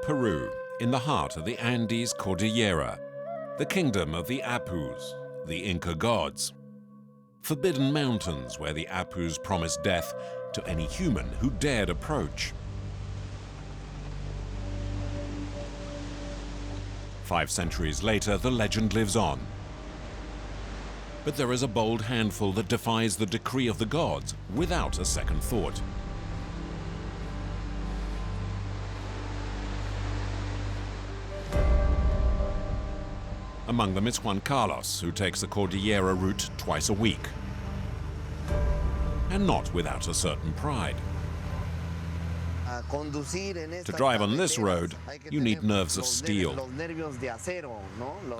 Peru, in the heart of the Andes Cordillera, the kingdom of the Apus, the Inca gods. Forbidden mountains where the Apus promised death to any human who dared approach. 5 centuries later, the legend lives on. But there is a bold handful that defies the decree of the gods without a second thought. Among them is Juan Carlos, who takes the Cordillera route twice a week. And not without a certain pride. To drive on this road, you need nerves of steel.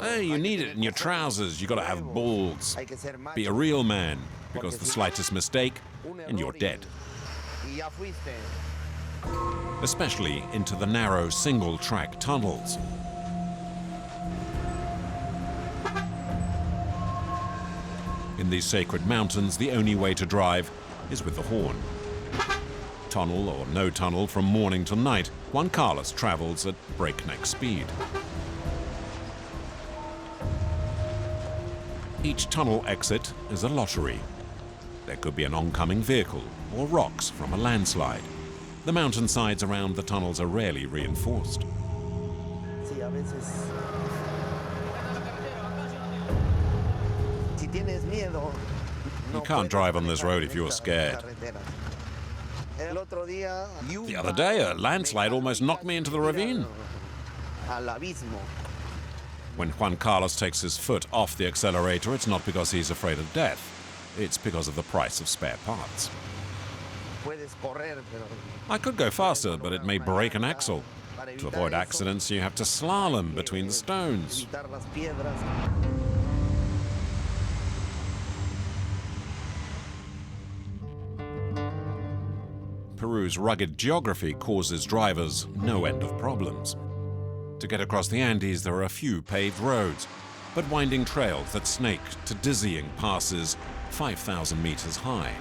Hey, you need it in your trousers. You gotta have balls. Be a real man, because the slightest mistake, and you're dead. Especially into the narrow single-track tunnels. In these sacred mountains, the only way to drive is with the horn. Tunnel or no tunnel, from morning to night, Juan Carlos travels at breakneck speed. Each tunnel exit is a lottery. There could be an oncoming vehicle or rocks from a landslide. The mountainsides around the tunnels are rarely reinforced. You can't drive on this road if you're scared. The other day, a landslide almost knocked me into the ravine. When Juan Carlos takes his foot off the accelerator, it's not because he's afraid of death. It's because of the price of spare parts. I could go faster, but it may break an axle. To avoid accidents, you have to slalom between the stones. Peru's rugged geography causes drivers no end of problems. To get across the Andes, there are a few paved roads, but winding trails that snake to dizzying passes 5,000 meters high.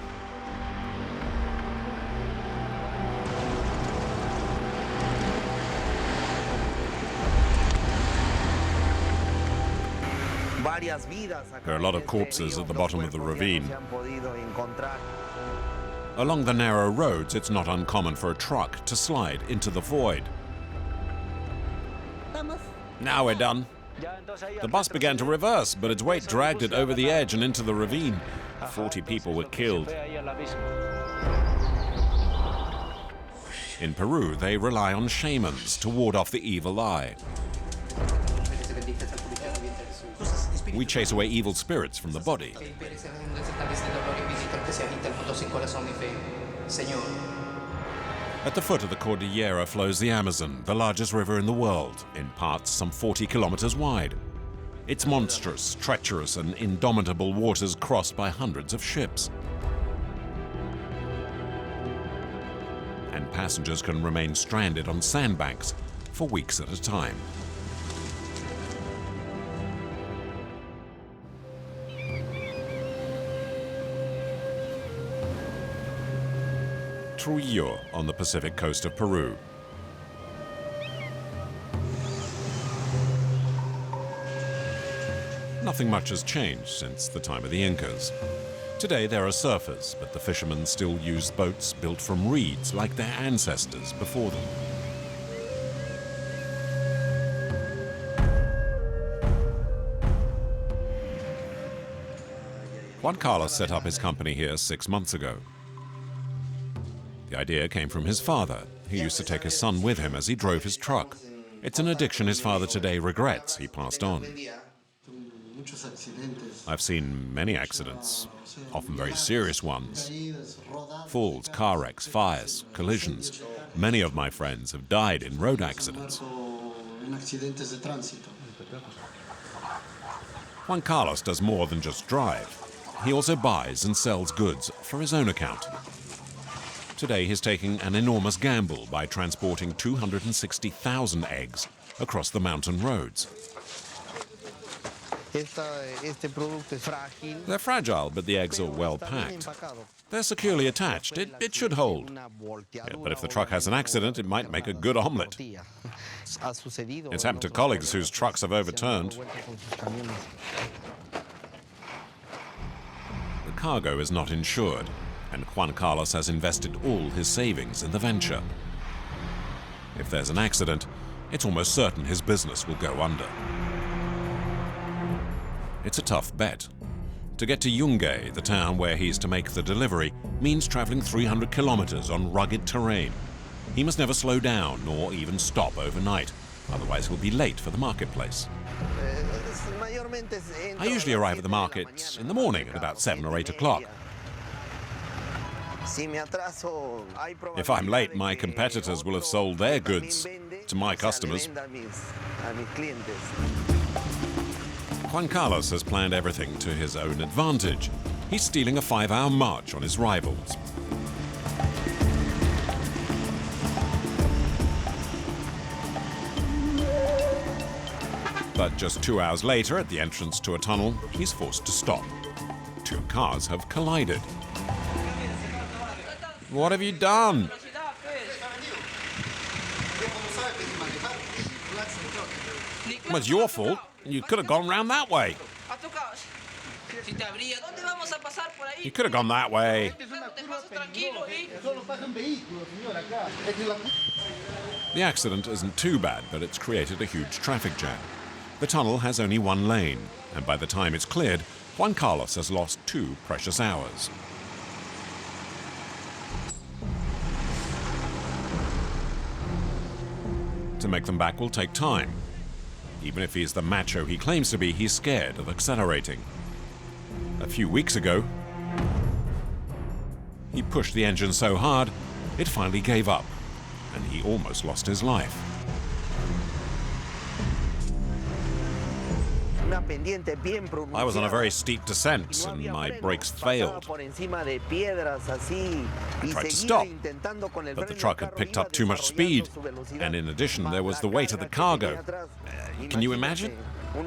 There are a lot of corpses at the bottom of the ravine. Along the narrow roads, it's not uncommon for a truck to slide into the void. Now we're done. The bus began to reverse, but its weight dragged it over the edge and into the ravine. 40 people were killed. In Peru, they rely on shamans to ward off the evil eye. We chase away evil spirits from the body. At the foot of the Cordillera flows the Amazon, the largest river in the world, in parts some 40 kilometers wide. Its monstrous, treacherous, and indomitable waters crossed by hundreds of ships. And passengers can remain stranded on sandbanks for weeks at a time. Trujillo on the Pacific coast of Peru. Nothing much has changed since the time of the Incas. Today there are surfers, but the fishermen still use boats built from reeds like their ancestors before them. Juan Carlos set up his company here 6 months ago. The idea came from his father. He used to take his son with him as he drove his truck. It's an addiction his father today regrets he passed on. I've seen many accidents, often very serious ones. Falls, car wrecks, fires, collisions. Many of my friends have died in road accidents. Juan Carlos does more than just drive. He also buys and sells goods for his own account. Today he's taking an enormous gamble by transporting 260,000 eggs across the mountain roads. They're fragile, but the eggs are well packed. They're securely attached. It should hold. Yeah, but if the truck has an accident, it might make a good omelette. It's happened to colleagues whose trucks have overturned. The cargo is not insured, and Juan Carlos has invested all his savings in the venture. If there's an accident, it's almost certain his business will go under. It's a tough bet. To get to Yungay, the town where he's to make the delivery, means traveling 300 kilometers on rugged terrain. He must never slow down nor even stop overnight, otherwise he'll be late for the marketplace. I usually arrive at the market in the morning at about 7 or 8 o'clock. If I'm late, my competitors will have sold their goods to my customers. Juan Carlos has planned everything to his own advantage. He's stealing a 5-hour march on his rivals. But just 2 hours later, at the entrance to a tunnel, he's forced to stop. 2 cars have collided. What have you done? Well, it's your fault. You could have gone round that way. You could have gone that way. The accident isn't too bad, but it's created a huge traffic jam. The tunnel has only 1 lane, and by the time it's cleared, Juan Carlos has lost 2 precious hours. To make them back will take time. Even if he's the macho he claims to be, he's scared of accelerating. A few weeks ago, he pushed the engine so hard, it finally gave up, and he almost lost his life. I was on a very steep descent, and my brakes failed. I tried to stop, but the truck had picked up too much speed, and in addition, there was the weight of the cargo. Can you imagine? If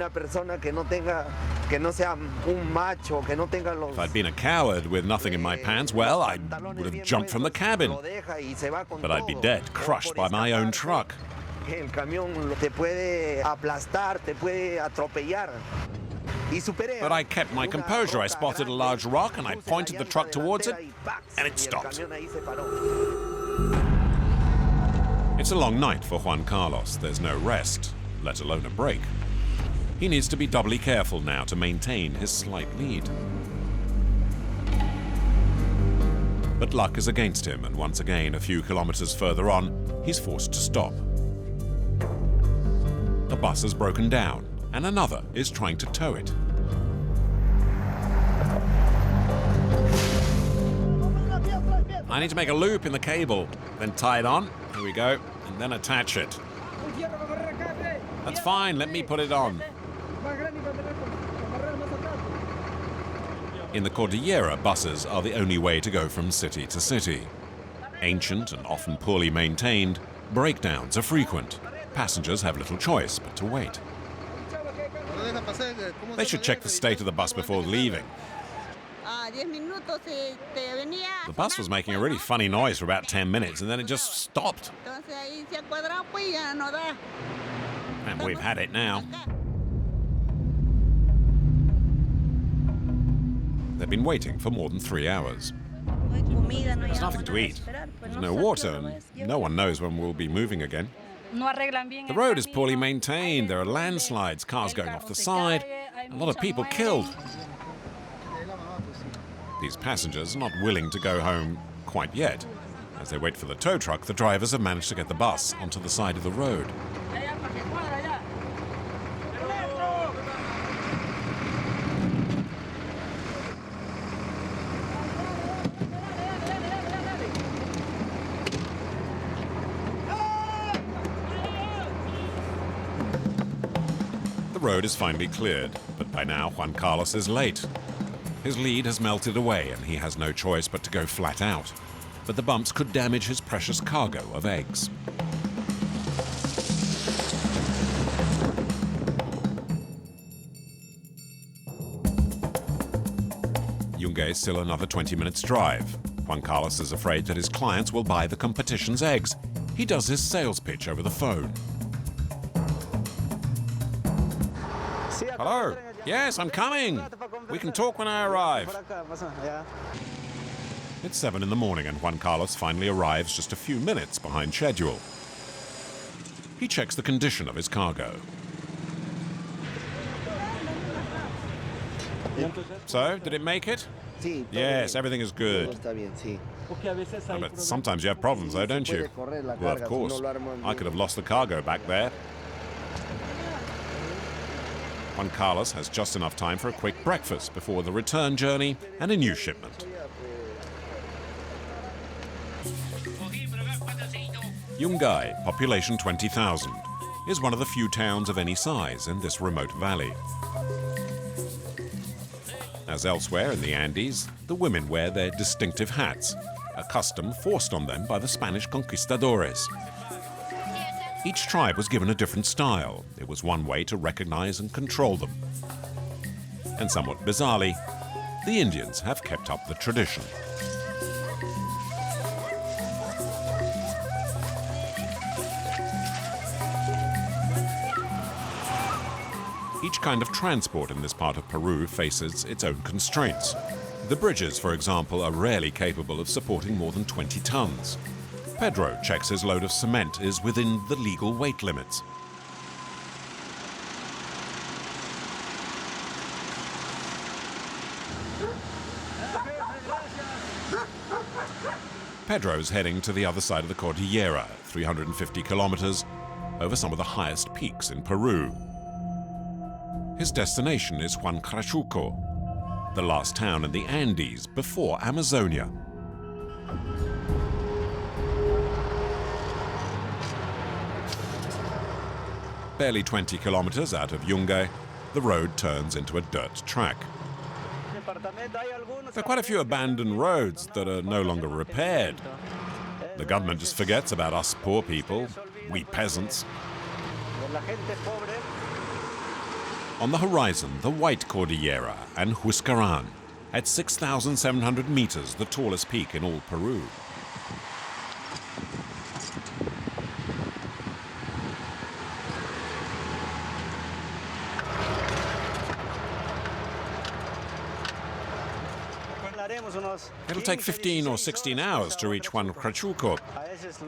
I'd been a coward with nothing in my pants, well, I would have jumped from the cabin. But I'd be dead, crushed by my own truck. But I kept my composure. I spotted a large rock and I pointed the truck towards it, and it stopped. It's a long night for Juan Carlos. There's no rest, let alone a break. He needs to be doubly careful now to maintain his slight lead. But luck is against him, and once again, a few kilometers further on, he's forced to stop. A bus has broken down, and another is trying to tow it. I need to make a loop in the cable, then tie it on. Here we go, and then attach it. That's fine, let me put it on. In the Cordillera, buses are the only way to go from city to city. Ancient and often poorly maintained, breakdowns are frequent. Passengers have little choice but to wait. They should check the state of the bus before leaving. The bus was making a really funny noise for about 10 minutes and then it just stopped. And we've had it now. They've been waiting for more than 3 hours. There's nothing to eat. There's no water, and no one knows when we'll be moving again. The road is poorly maintained, there are landslides, cars going off the side, a lot of people killed. These passengers are not willing to go home quite yet. As they wait for the tow truck, the drivers have managed to get the bus onto the side of the road. The road is finally cleared, but by now Juan Carlos is late. His lead has melted away and he has no choice but to go flat out. But the bumps could damage his precious cargo of eggs. Yungue is still another 20 minutes drive. Juan Carlos is afraid that his clients will buy the competition's eggs. He does his sales pitch over the phone. Hello. Yes, I'm coming. We can talk when I arrive. It's 7 in the morning and Juan Carlos finally arrives just a few minutes behind schedule. He checks the condition of his cargo. So, did it make it? Yes, everything is good. But sometimes you have problems though, don't you? Well, of course. I could have lost the cargo back there. Juan Carlos has just enough time for a quick breakfast before the return journey and a new shipment. Yungay, population 20,000, is one of the few towns of any size in this remote valley. As elsewhere in the Andes, the women wear their distinctive hats, a custom forced on them by the Spanish conquistadores. Each tribe was given a different style. It was one way to recognize and control them. And somewhat bizarrely, the Indians have kept up the tradition. Each kind of transport in this part of Peru faces its own constraints. The bridges, for example, are rarely capable of supporting more than 20 tons. Pedro checks his load of cement is within the legal weight limits. Pedro's heading to the other side of the Cordillera, 350 kilometers, over some of the highest peaks in Peru. His destination is Huancrachuco, the last town in the Andes before Amazonia. Barely 20 kilometers out of Yungay, the road turns into a dirt track. There are quite a few abandoned roads that are no longer repaired. The government just forgets about us poor people, we peasants. On the horizon, the White Cordillera and Huascarán, at 6,700 meters, the tallest peak in all Peru. It'll take 15 or 16 hours to reach Huancrachuco,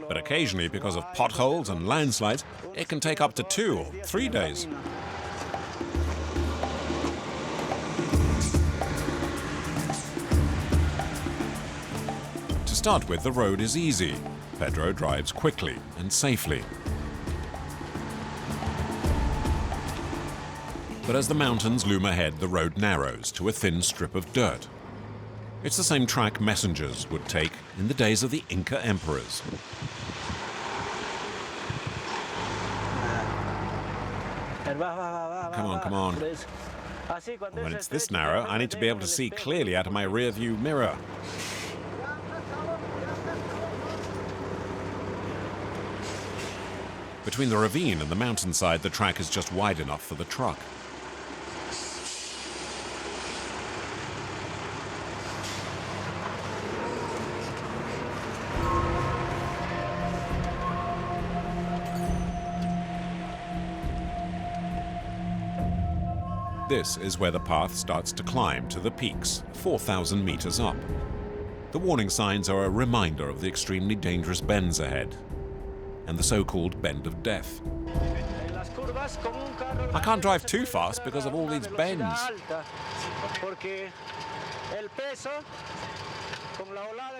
but occasionally, because of potholes and landslides, it can take up to 2 or 3 days. To start with, the road is easy. Pedro drives quickly and safely. But as the mountains loom ahead, the road narrows to a thin strip of dirt. It's the same track messengers would take in the days of the Inca emperors. Come on, come on. When it's this narrow, I need to be able to see clearly out of my rear-view mirror. Between the ravine and the mountainside, the track is just wide enough for the truck. This is where the path starts to climb to the peaks, 4,000 meters up. The warning signs are a reminder of the extremely dangerous bends ahead, and the so-called bend of death. I can't drive too fast because of all these bends.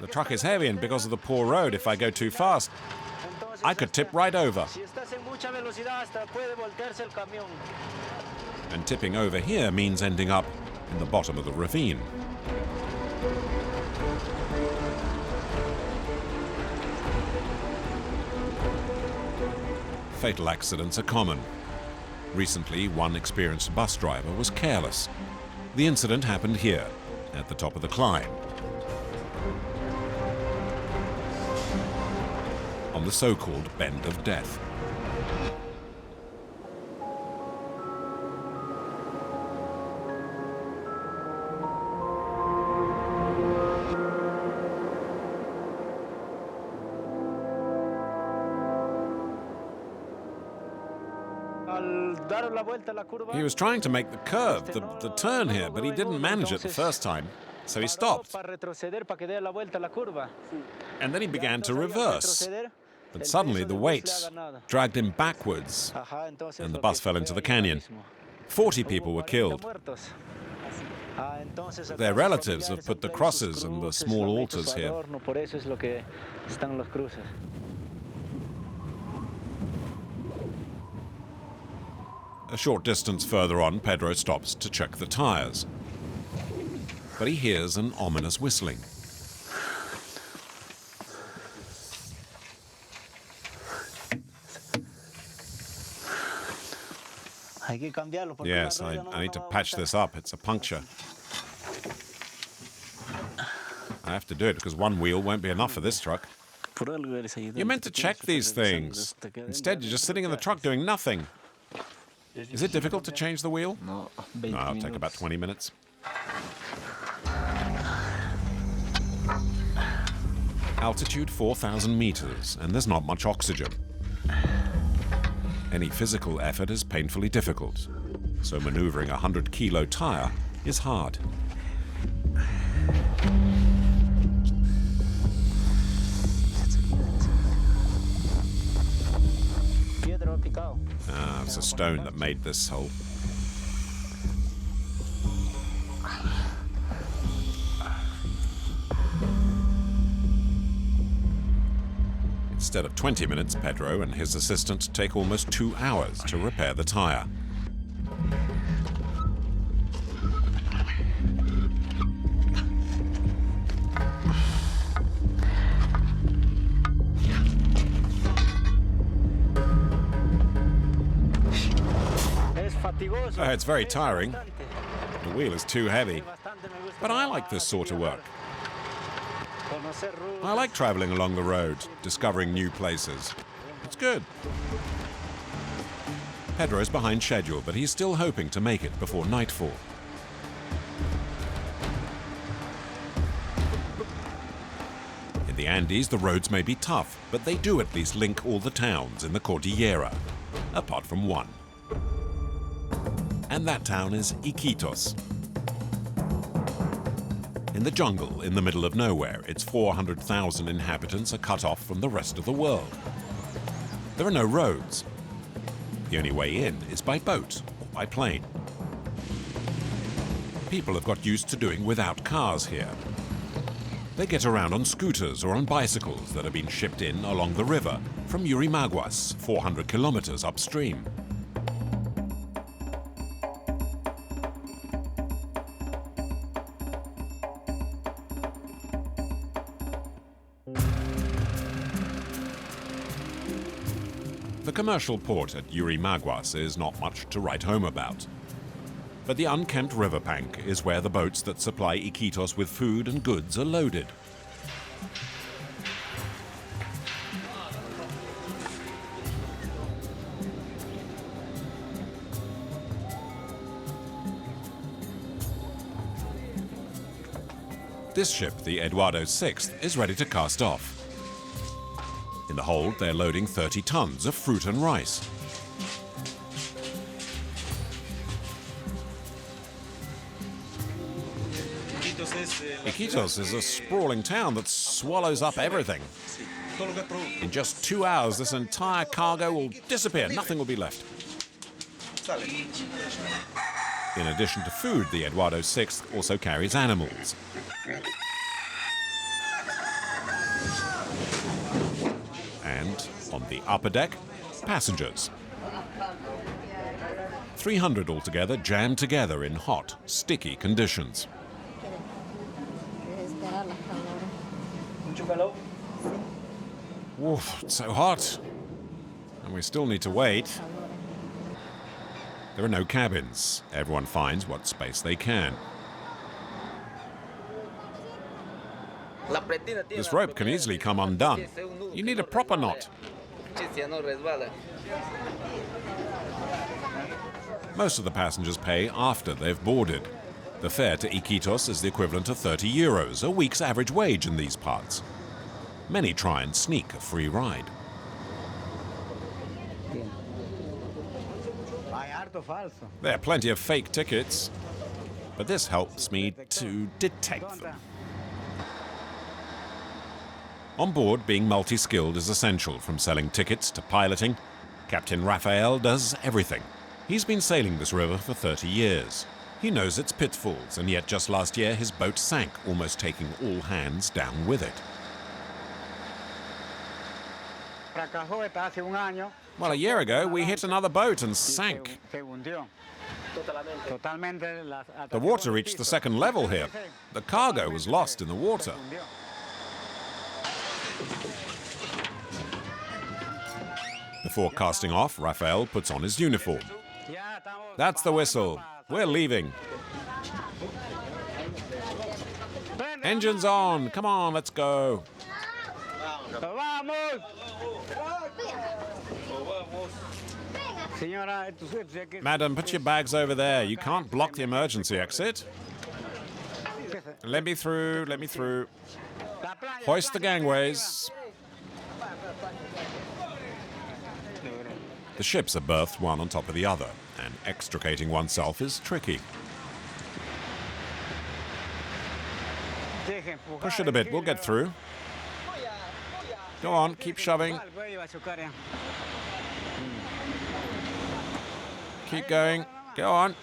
The truck is heavy, and because of the poor road, if I go too fast, I could tip right over. And tipping over here means ending up in the bottom of the ravine. Fatal accidents are common. Recently, one experienced bus driver was careless. The incident happened here, at the top of the climb, on the so-called bend of death. He was trying to make the curve, the turn here, but he didn't manage it the first time, so he stopped. And then he began to reverse. But suddenly the weight dragged him backwards, and the bus fell into the canyon. 40 people were killed. Their relatives have put the crosses and the small altars here. A short distance further on, Pedro stops to check the tires. But he hears an ominous whistling. Yes, I need to patch this up. It's a puncture. I have to do it because one wheel won't be enough for this truck. You're meant to check these things. Instead, you're just sitting in the truck doing nothing. Is it difficult to change the wheel? No, it'll take about 20 minutes. Altitude 4,000 meters, and there's not much oxygen. Any physical effort is painfully difficult, so maneuvering a 100-kilo tire is hard. It's a stone that made this hole. Instead of 20 minutes, Pedro and his assistant take almost 2 hours to repair the tire. It's very tiring. The wheel is too heavy. But I like this sort of work. I like traveling along the road, discovering new places. It's good. Pedro's behind schedule, but he's still hoping to make it before nightfall. In the Andes, the roads may be tough, but they do at least link all the towns in the Cordillera, apart from one. And that town is Iquitos. In the jungle, in the middle of nowhere, its 400,000 inhabitants are cut off from the rest of the world. There are no roads. The only way in is by boat or by plane. People have got used to doing without cars here. They get around on scooters or on bicycles that have been shipped in along the river from Yurimaguas, 400 kilometers upstream. The commercial port at Yurimaguas is not much to write home about. But the unkempt riverbank is where the boats that supply Iquitos with food and goods are loaded. This ship, the Eduardo VI, is ready to cast off. In the hold, they're loading 30 tons of fruit and rice. Iquitos is a sprawling town that swallows up everything. In just 2 hours, this entire cargo will disappear. Nothing will be left. In addition to food, the Eduardo VI also carries animals. And on the upper deck, passengers. 300 altogether jammed together in hot, sticky conditions. Oof, it's so hot. And we still need to wait. There are no cabins. Everyone finds what space they can. This rope can easily come undone. You need a proper knot. Most of the passengers pay after they've boarded. The fare to Iquitos is the equivalent of 30 euros, a week's average wage in these parts. Many try and sneak a free ride. There are plenty of fake tickets, but this helps me to detect them. On board, being multi-skilled is essential, from selling tickets to piloting. Captain Rafael does everything. He's been sailing this river for 30 years. He knows its pitfalls, and yet just last year his boat sank, almost taking all hands down with it. Well, a year ago we hit another boat and sank. The water reached the second level here. The cargo was lost in the water. Before casting off, Rafael puts on his uniform. That's the whistle. We're leaving. Engines on. Come on, let's go. Madam, put your bags over there. You can't block the emergency exit. Let me through, let me through. Hoist the gangways. The ships are berthed one on top of the other, and extricating oneself is tricky. Push it a bit, we'll get through. Go on, keep shoving. Keep going, go on.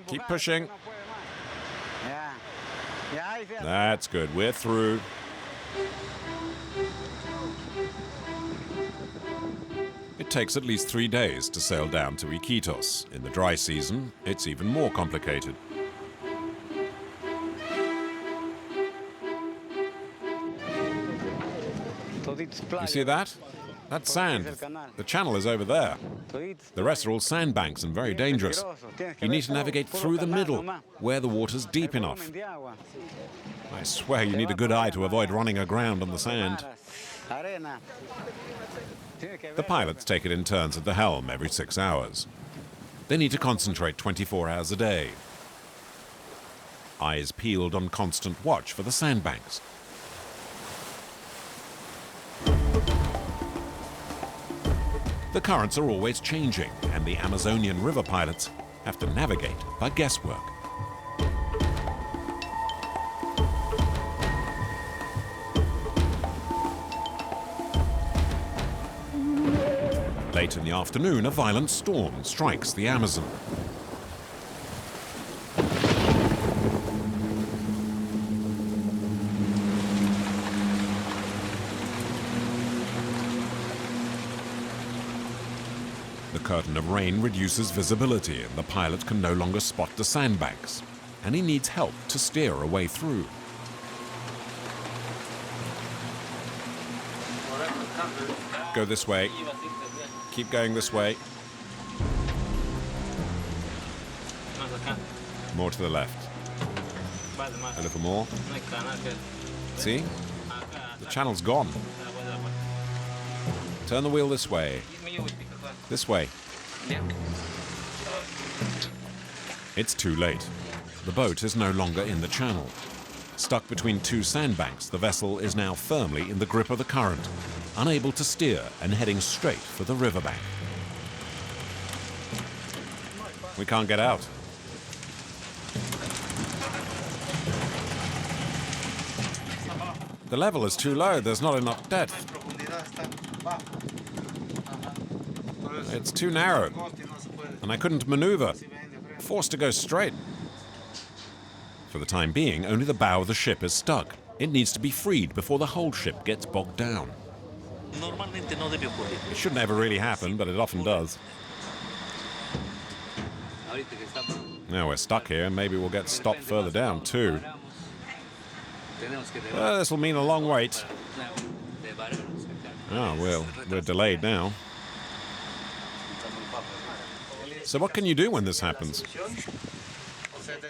Keep pushing. That's good, we're through. It takes at least 3 days to sail down to Iquitos. In the dry season, it's even more complicated. You see that? That's sand. The channel is over there. The rest are all sandbanks and very dangerous. You need to navigate through the middle, where the water's deep enough. I swear you need a good eye to avoid running aground on the sand. The pilots take it in turns at the helm every 6 hours. They need to concentrate 24 hours a day. Eyes peeled on constant watch for the sandbanks. The currents are always changing, and the Amazonian river pilots have to navigate by guesswork. Late in the afternoon, a violent storm strikes the Amazon. The curtain of rain reduces visibility, and the pilot can no longer spot the sandbanks, and he needs help to steer a way through. Go this way. Keep going this way. More to the left. A little more. See? The channel's gone. Turn the wheel this way. This way. It's too late. The boat is no longer in the channel. Stuck between two sandbanks, the vessel is now firmly in the grip of the current, unable to steer and heading straight for the riverbank. We can't get out. The level is too low, there's not enough depth. It's too narrow, and I couldn't maneuver. Forced to go straight. For the time being, only the bow of the ship is stuck. It needs to be freed before the whole ship gets bogged down. It shouldn't ever really happen, but it often does. Now we're stuck here, maybe we'll get stopped further down too. This will mean a long wait. Oh, well, we're delayed now. So what can you do when this happens?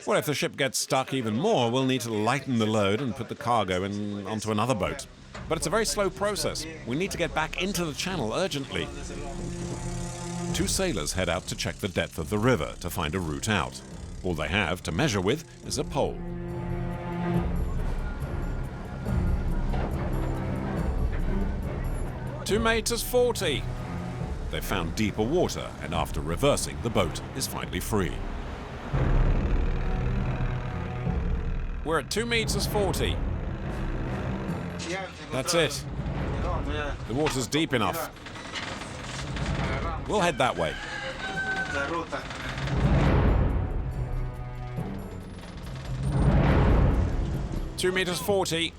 Well, if the ship gets stuck even more, we'll need to lighten the load and put the cargo onto another boat. But it's a very slow process. We need to get back into the channel urgently. Two sailors head out to check the depth of the river to find a route out. All they have to measure with is a pole. Two meters 40. They've found deeper water, and after reversing, the boat is finally free. We're at 2 meters 40. That's it. The water's deep enough. We'll head that way. 2 meters 40.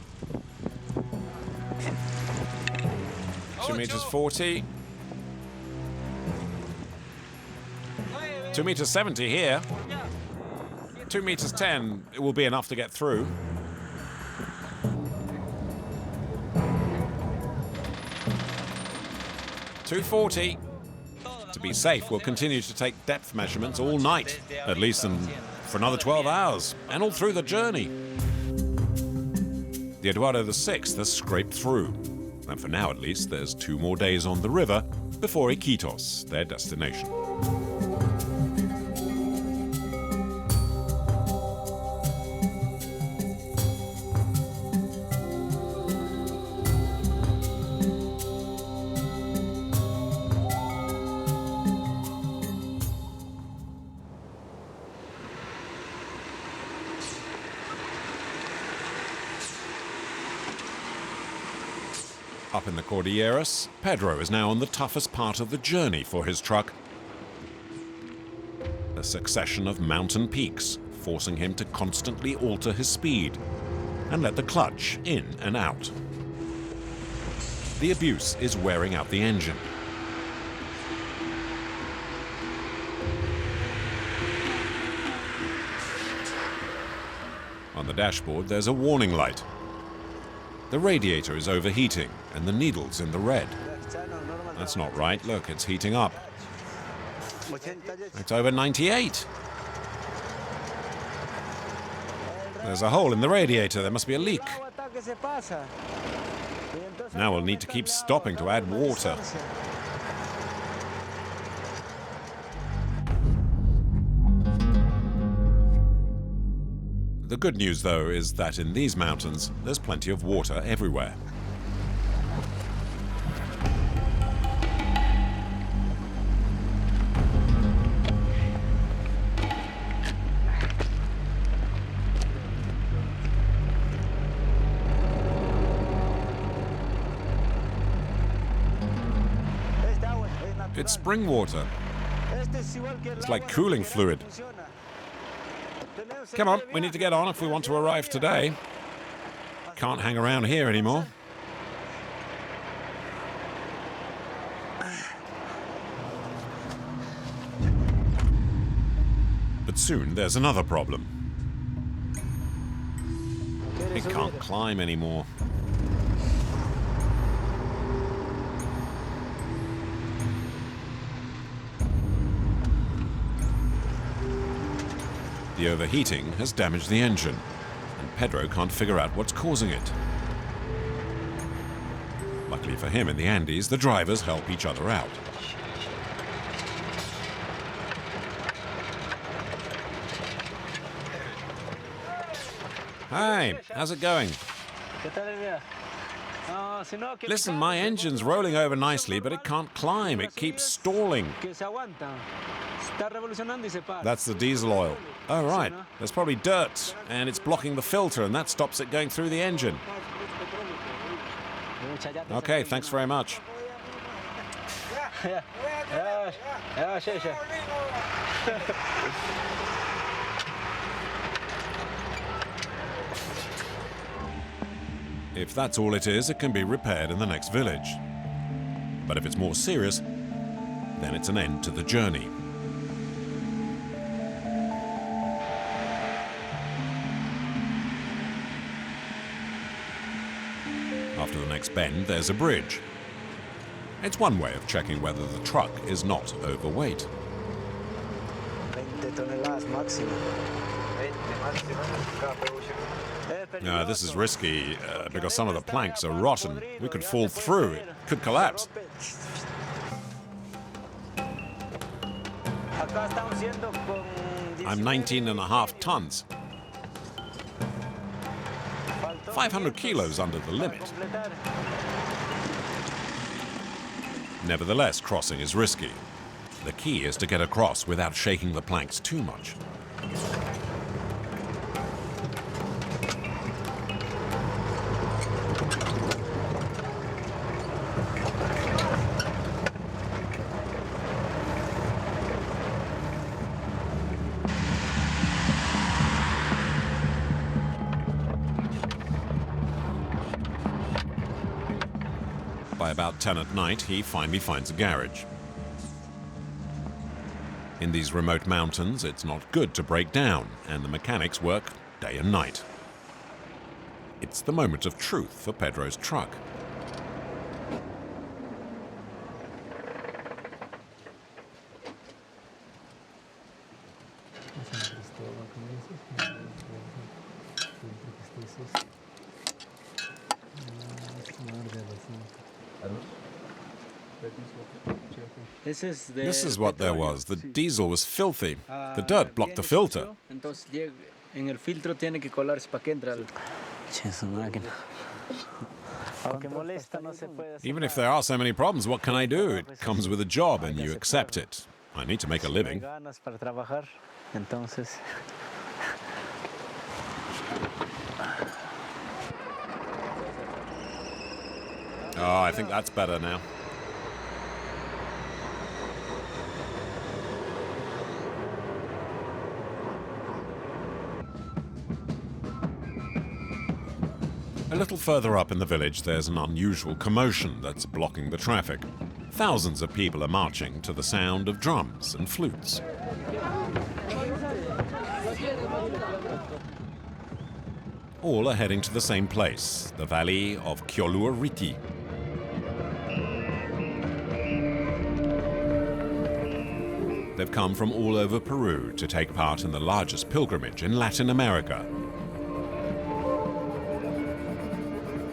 2 meters 40. 2 meters 70 here. 2 meters 10, it will be enough to get through. .240. To be safe, we'll continue to take depth measurements all night, at least for another 12 hours, and all through the journey. The Eduardo VI has scraped through, and for now at least, there's 2 more days on the river before Iquitos, their destination. Up in the Cordilleras, Pedro is now on the toughest part of the journey for his truck. A succession of mountain peaks, forcing him to constantly alter his speed and let the clutch in and out. The abuse is wearing out the engine. On the dashboard, there's a warning light. The radiator is overheating, and the needle's in the red. That's not right. Look, it's heating up. It's over 98. There's a hole in the radiator. There must be a leak. Now we'll need to keep stopping to add water. The good news, though, is that in these mountains, there's plenty of water everywhere. It's spring water. It's like cooling fluid. Come on, we need to get on if we want to arrive today. Can't hang around here anymore. But soon there's another problem. It can't climb anymore. The overheating has damaged the engine, and Pedro can't figure out what's causing it. Luckily for him, in the Andes, the drivers help each other out. Hey, how's it going? Listen, my engine's rolling over nicely, but it can't climb. It keeps stalling. That's the diesel oil. Oh, right. There's probably dirt, and it's blocking the filter, and that stops it going through the engine. Okay, thanks very much. If that's all it is, it can be repaired in the next village. But if it's more serious, then it's an end to the journey. After the next bend, there's a bridge. It's one way of checking whether the truck is not overweight. 20 toneladas máximo. This is risky because some of the planks are rotten. We could fall through. It could collapse. I'm 19.5 tons. 500 kilos under the limit. Nevertheless, crossing is risky. The key is to get across without shaking the planks too much. By about 10 at night, he finally finds a garage. In these remote mountains, it's not good to break down, and the mechanics work day and night. It's the moment of truth for Pedro's truck. This is what there was. The diesel was filthy. The dirt blocked the filter. Even if there are so many problems, what can I do? It comes with a job and you accept it. I need to make a living. Oh, I think that's better now. A little further up in the village, there's an unusual commotion that's blocking the traffic. Thousands of people are marching to the sound of drums and flutes. All are heading to the same place, the valley of Qoyllur Rit'i. They've come from all over Peru to take part in the largest pilgrimage in Latin America.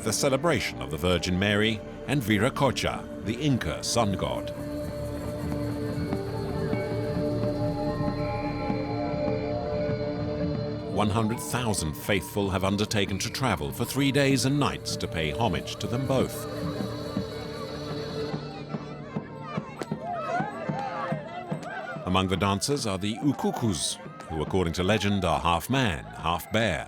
The celebration of the Virgin Mary and Viracocha, the Inca sun god. "100,000 faithful have undertaken to travel for 3 days and nights to pay homage to them both. Among the dancers are the ukukus, who according to legend are half man, half bear.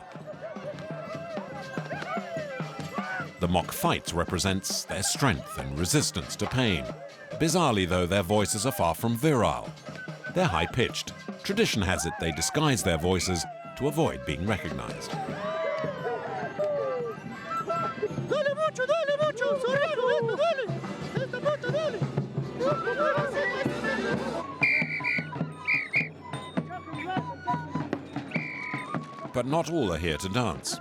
The mock fight represents their strength and resistance to pain. Bizarrely, though, their voices are far from virile. They're high-pitched. Tradition has it they disguise their voices to avoid being recognized. But not all are here to dance.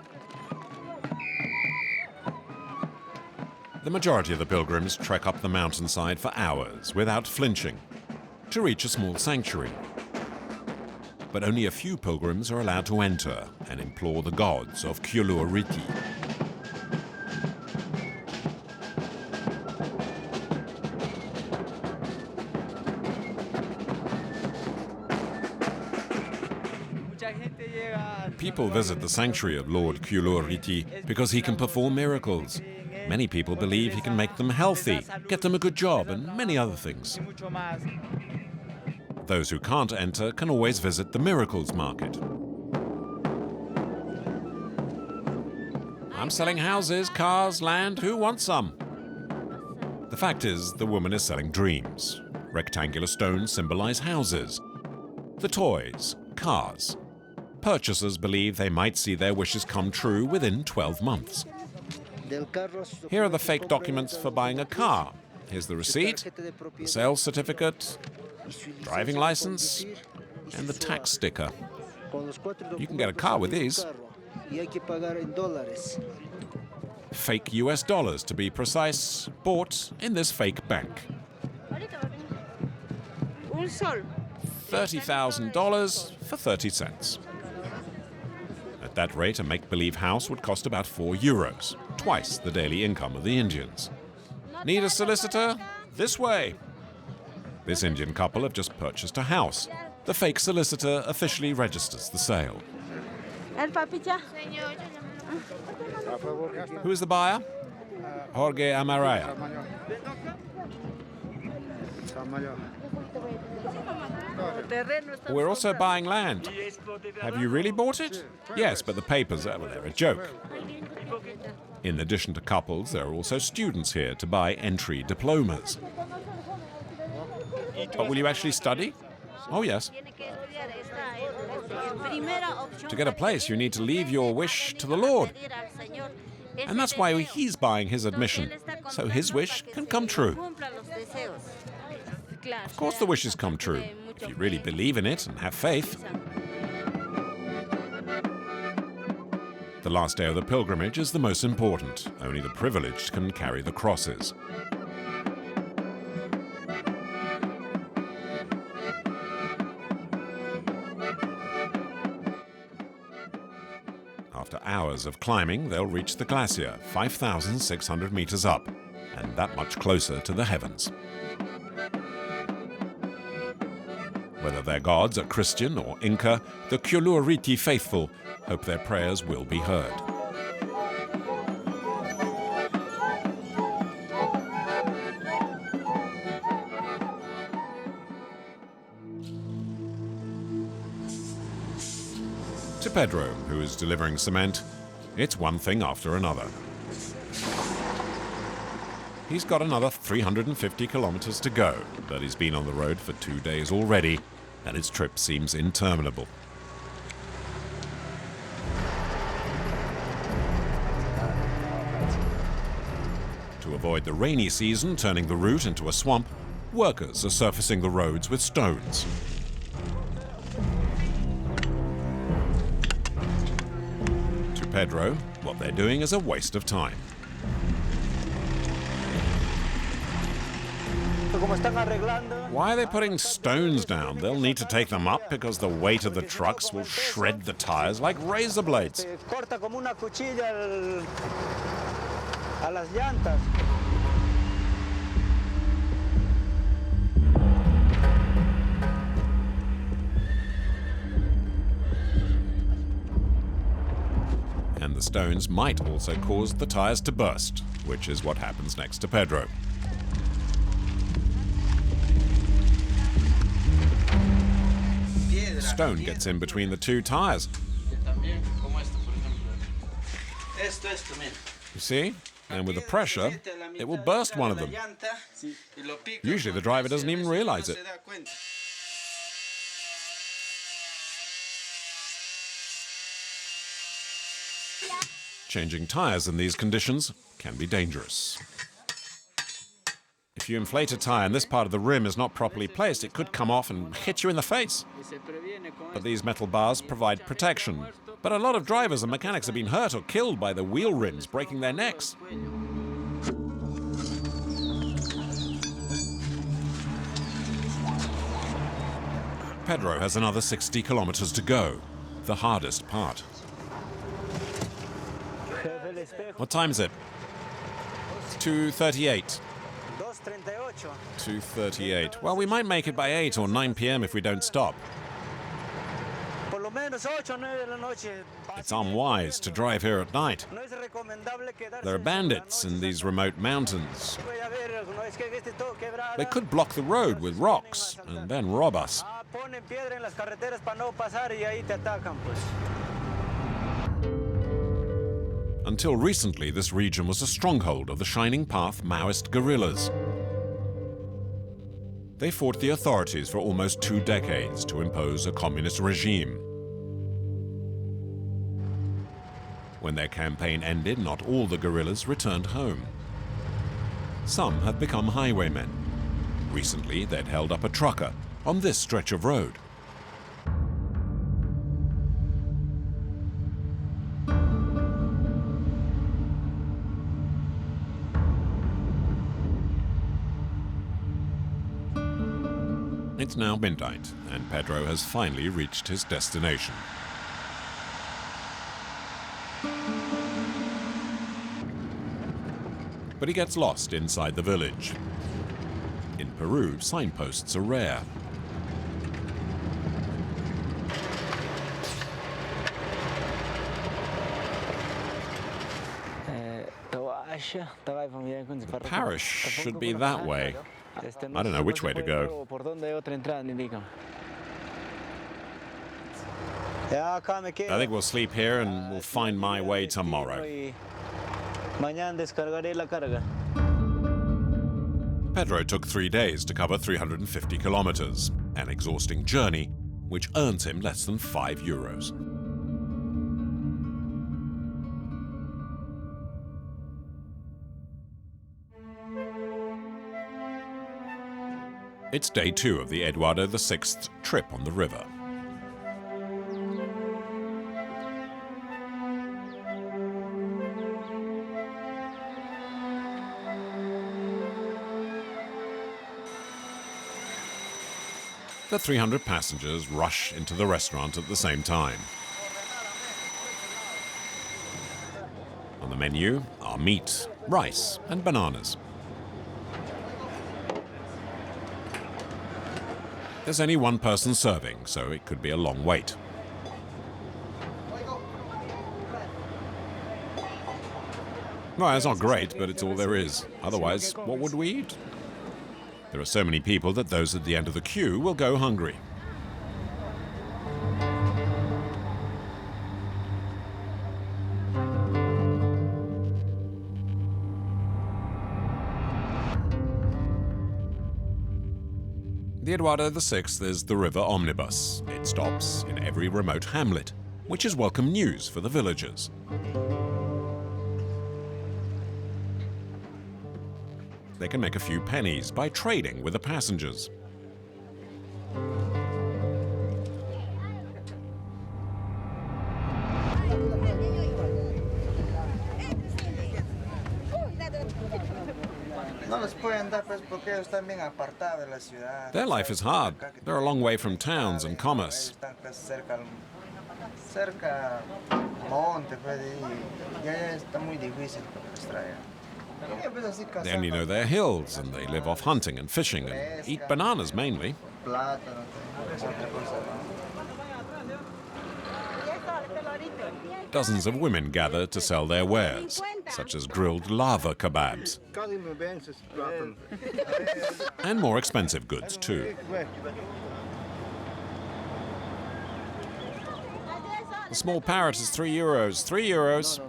The majority of the pilgrims trek up the mountainside for hours without flinching to reach a small sanctuary. But only a few pilgrims are allowed to enter and implore the gods of Qoyllur Rit'i. People visit the sanctuary of Lord Qoyllur Rit'i because he can perform miracles. Many people believe he can make them healthy, get them a good job, and many other things. Those who can't enter can always visit the Miracles Market. I'm selling houses, cars, land. Who wants some? The fact is, the woman is selling dreams. Rectangular stones symbolize houses. The toys, cars. Purchasers believe they might see their wishes come true within 12 months. Here are the fake documents for buying a car. Here's the receipt, the sales certificate, driving license, and the tax sticker. You can get a car with these. Fake US dollars, to be precise, bought in this fake bank. $30,000 for 30 cents. At that rate, a make-believe house would cost about €4, twice the daily income of the Indians. Need a solicitor? This way. This Indian couple have just purchased a house. The fake solicitor officially registers the sale. Who is the buyer? Jorge Amaraya. We're also buying land. Have you really bought it? Yes, but the papers, well, they're a joke. In addition to couples, there are also students here to buy entry diplomas. But will you actually study? Oh, yes. To get a place, you need to leave your wish to the Lord. And that's why he's buying his admission, so his wish can come true. Of course the wishes come true, if you really believe in it and have faith. The last day of the pilgrimage is the most important. Only the privileged can carry the crosses. After hours of climbing, they'll reach the glacier, 5,600 meters up, and that much closer to the heavens. Whether their gods are Christian or Inca, the Qoyllur Rit'i faithful hope their prayers will be heard. To Pedro, who is delivering cement, it's one thing after another. He's got another 350 kilometers to go, but he's been on the road for 2 days already, and his trip seems interminable. To avoid the rainy season turning the route into a swamp, workers are surfacing the roads with stones. To Pedro, what they're doing is a waste of time. Why are they putting stones down? They'll need to take them up because the weight of the trucks will shred the tires like razor blades. And the stones might also cause the tires to burst, which is what happens next to Pedro. Stone gets in between the two tires. You see? And with the pressure, it will burst one of them. Usually the driver doesn't even realize it. Changing tires in these conditions can be dangerous. If you inflate a tire and this part of the rim is not properly placed, it could come off and hit you in the face. But these metal bars provide protection. But a lot of drivers and mechanics have been hurt or killed by the wheel rims breaking their necks. Pedro has another 60 kilometers to go, the hardest part. What time is it? It's 2:38. 2:38. Well, we might make it by 8 or 9 p.m. if we don't stop. It's unwise to drive here at night. There are bandits in these remote mountains. They could block the road with rocks and then rob us. Until recently, this region was a stronghold of the Shining Path Maoist guerrillas. They fought the authorities for almost 2 decades to impose a communist regime. When their campaign ended, not all the guerrillas returned home. Some have become highwaymen. Recently, they'd held up a trucker on this stretch of road. It's now midnight, and Pedro has finally reached his destination. But he gets lost inside the village. In Peru, signposts are rare. The parish should be that way. I don't know which way to go. I think we'll sleep here and we'll find my way tomorrow. Pedro took 3 days to cover 350 kilometers, an exhausting journey which earns him less than €5. It's day 2 of the Eduardo VI's trip on the river. The 300 passengers rush into the restaurant at the same time. On the menu are meat, rice, and bananas. There's only one person serving, so it could be a long wait. Well, it's not great, but it's all there is. Otherwise, what would we eat? There are so many people that those at the end of the queue will go hungry. The Eduardo VI is the river omnibus. It stops in every remote hamlet, which is welcome news for the villagers. They can make a few pennies by trading with the passengers. Their life is hard. They're a long way from towns and commerce. They only know their hills, and they live off hunting and fishing and eat bananas mainly. Dozens of women gather to sell their wares, such as grilled lava kebabs. And more expensive goods, too. The small parrot is €3. €3.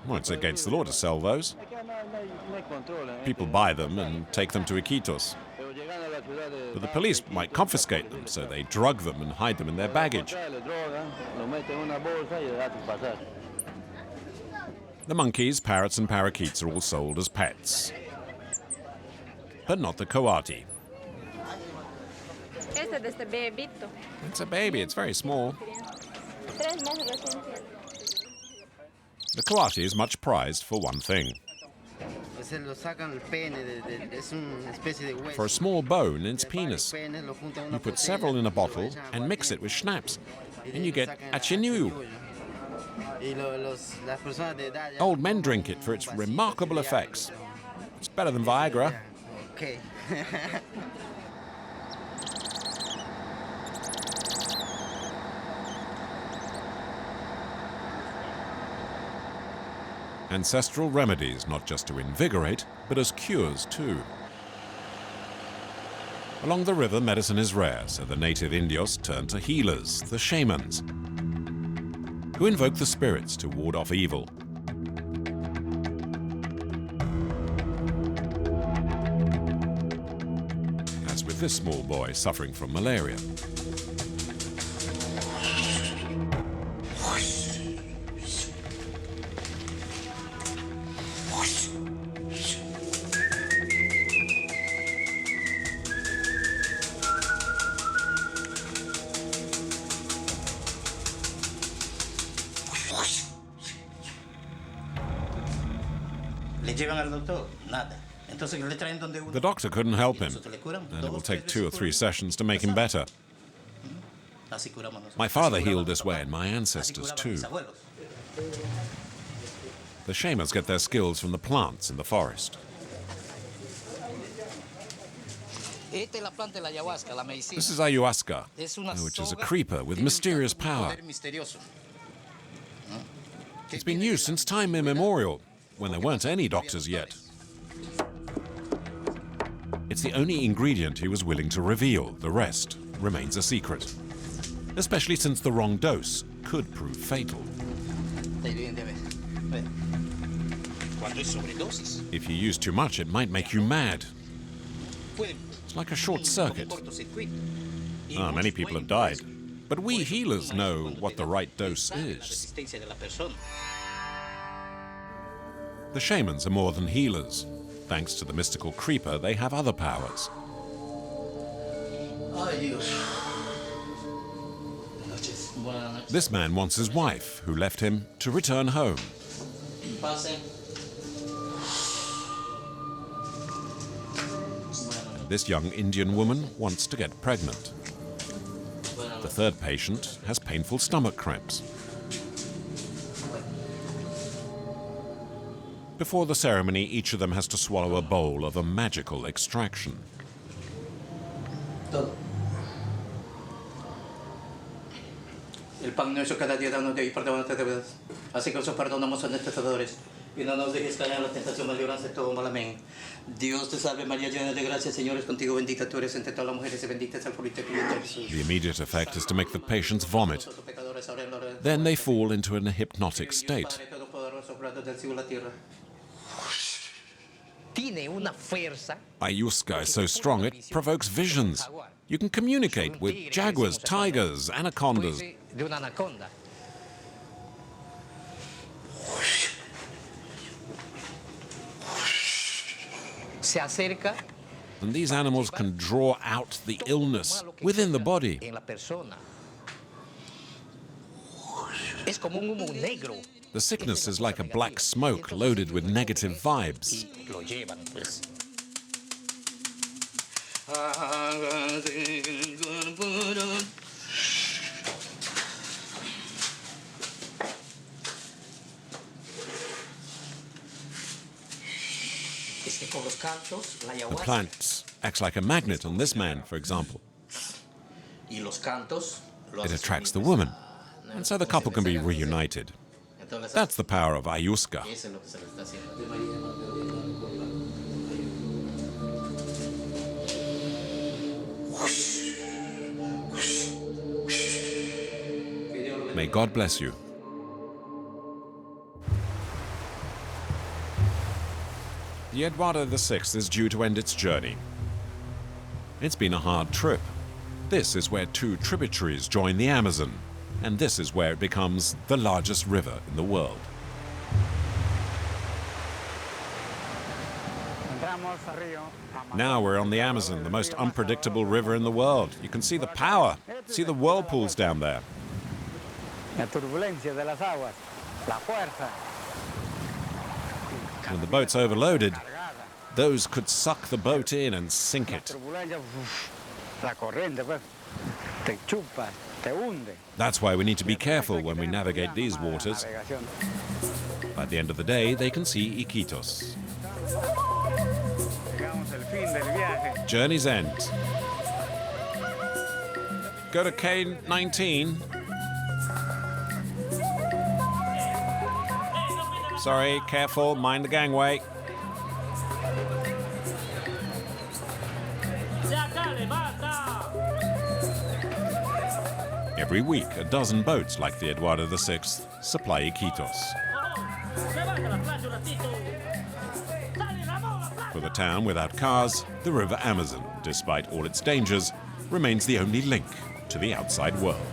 Well, it's against the law to sell those. People buy them and take them to Iquitos. But the police might confiscate them, so they drug them and hide them in their baggage. The monkeys, parrots and parakeets are all sold as pets. But not the coati. It's a baby, it's very small. The coati is much prized for one thing. For a small bone in its penis. You put several in a bottle and mix it with schnapps, and you get achinyu. Old men drink it for its remarkable effects. It's better than Viagra. Okay. Ancestral remedies, not just to invigorate, but as cures too. Along the river, medicine is rare, so the native Indios turn to healers, the shamans, who invoke the spirits to ward off evil. As with this small boy suffering from malaria. The doctor couldn't help him, and it will take 2 or 3 sessions to make him better. My father healed this way, and my ancestors too. The shamans get their skills from the plants in the forest. This is ayahuasca, which is a creeper with mysterious power. It's been used since time immemorial, when there weren't any doctors yet. It's the only ingredient he was willing to reveal. The rest remains a secret. Especially since the wrong dose could prove fatal. If you use too much, it might make you mad. It's like a short circuit. Many people have died. But we healers know what the right dose is. The shamans are more than healers. Thanks to the mystical creeper, they have other powers. This man wants his wife, who left him, to return home. This young Indian woman wants to get pregnant. The third patient has painful stomach cramps. Before the ceremony, each of them has to swallow a bowl of a magical extraction. El pan nuestro cada día danos de hoy, perdónanos nuestras deudas, así que nosotros perdonamos a nuestros deudores, y no nos dejes caer en la tentación, mas líbranos de todo mal. Amén. Dios te salve María, llena de gracia, el Señor es contigo, bendita tú eres entre todas las mujeres, y bendita es el fruto de tu vientre, Jesús. The immediate effect is to make the patients vomit. Then they fall into a hypnotic state. Ayuska is so strong it provokes visions. You can communicate with jaguars, tigers, anacondas. And these animals can draw out the illness within the body. The sickness is like a black smoke loaded with negative vibes. The plant acts like a magnet on this man, for example. It attracts the woman, and so the couple can be reunited. That's the power of Ayuska. May God bless you. The Eduardo VI is due to end its journey. It's been a hard trip. This is where two tributaries join the Amazon, and this is where it becomes the largest river in the world. Now we're on the Amazon, the most unpredictable river in the world. You can see the power, see the whirlpools down there. When the boat's overloaded, those could suck the boat in and sink it. That's why we need to be careful when we navigate these waters. By the end of the day, they can see Iquitos. Journey's end. Go to K19. Sorry, careful, mind the gangway. Every week, a dozen boats like the Eduardo VI supply Iquitos. For the town without cars, the River Amazon, despite all its dangers, remains the only link to the outside world.